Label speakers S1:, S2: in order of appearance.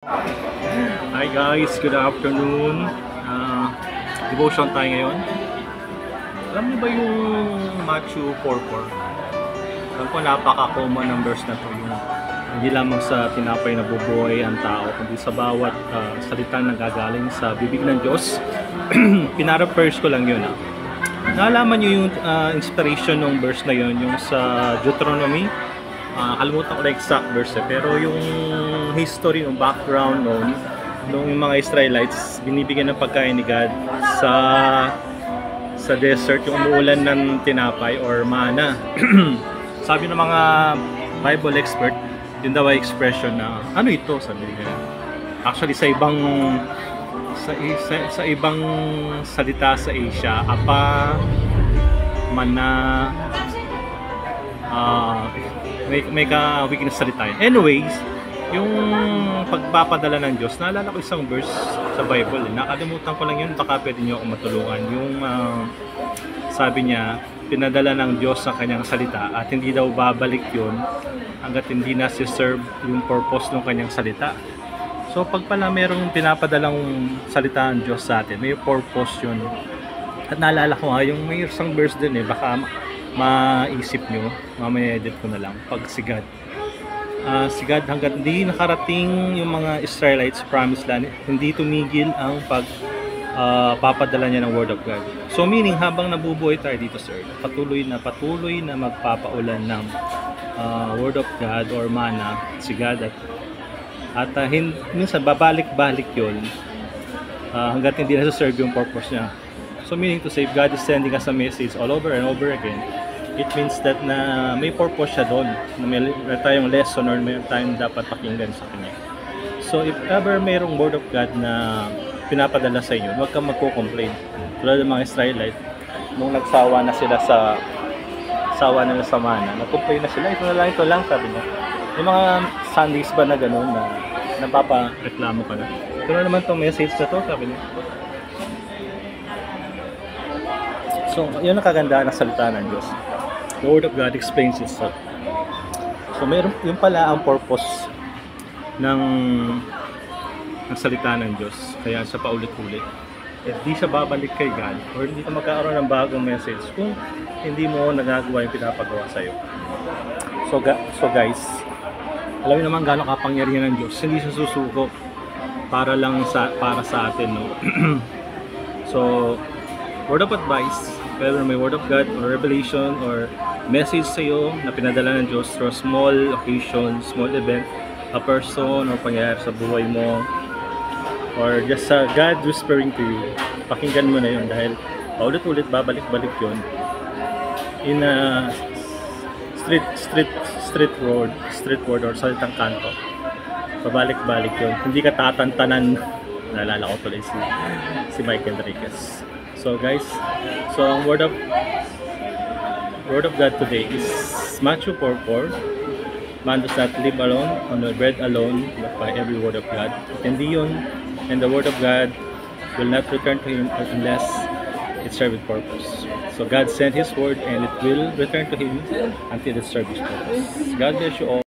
S1: Hi guys, good afternoon. Devotion tayo ngayon. Alam niyo ba yung Matthew 4:4? Alam ko napaka-common ng verse na to. Yung hindi lamang sa tinapay na bubuhay ang tao, kundi sa bawat salita na gagaling sa bibig ng Diyos. Pinaraphrase ko lang yun. Nalaman niyo yung inspiration ng verse na yun, yung sa Deuteronomy. Kalimutan ko na exact verse pero yung history, yung background nung yung mga Israelites binibigyan ng pagkain ni God sa desert, yung umuulan ng tinapay or mana. Sabi ng mga Bible expert, yun daw ay expression na ano ito, sabi nila. Actually sa ibang salita sa Asia, apa, mana, may ka-weak na salita yun. Anyways, yung pagpapadala ng Diyos, naalala ko isang verse sa Bible. Nakalimutan ko lang yun, baka pwede nyo akong matulungan. Yung sabi niya, pinadala ng Diyos ang kanyang salita at hindi daw babalik yun hanggat hindi na si-serve yung purpose ng kanyang salita. So pag pala merong pinapadalang salita ng Diyos sa atin, may purpose yun. At naalala ko nga, yung may isang verse din baka maisip nyo, mamaya edit ko na lang, pag si God hanggat hindi nakarating yung mga Israelites promised land, hindi tumigil ang papadala niya ng Word of God. So meaning habang nabubuhay tayo dito sa earth, patuloy na magpapaulan ng Word of God or mana si God at minsan babalik-balik yun hanggat hindi na serve yung purpose niya. So meaning to say, God is sending us a message all over and over again. It means that na may purpose siya doon, na may tayong lesson or may tayong dapat pakinggan sa Kanya. So if ever mayroong Word of God na pinapadala sa inyo, huwag kang magko-complain. Tulad ng mga Israelite, nung nagsawa na sila sa mana, nag-complain na sila, ito lang, sabi niya. Yung mga Sundays ba na gano'n na napapareklamo ka na. Ito na naman tong message na to, sabi niya. So, yun ang kagandaan ng salita ng Diyos. The Word of God explains itself. So, yun pala ang purpose ng salita ng Diyos. Kaya siya paulit-ulit. Hindi siya babalik kay God or hindi ka magkakaroon ng bagong message kung hindi mo nagagawa yung pinapagawa sa'yo. So guys, alam niyo naman gano'ng kapangyarihan ng Diyos. Hindi siya susuko para sa atin, no? So, word of advice, whether may word of God or revelation or message sa iyo na pinadala ng Diyos through a small occasion, small event, a person or pangyayari sa buhay mo, or just God whispering to you, pakinggan mo na yun dahil paulit-ulit babalik-balik yun in a street word or salitang kanto. Pabalik-balik yun, hindi ka tatantanan. Naalala ko tuloy si Mike Enriquez. So guys, so ang word of God today is Matthew 4:4. Man does not live alone on the bread alone, but by every word of God. And the word of God will not return to him unless it serves its purpose. So God sent his word and it will return to him until it serves its purpose. God bless you all.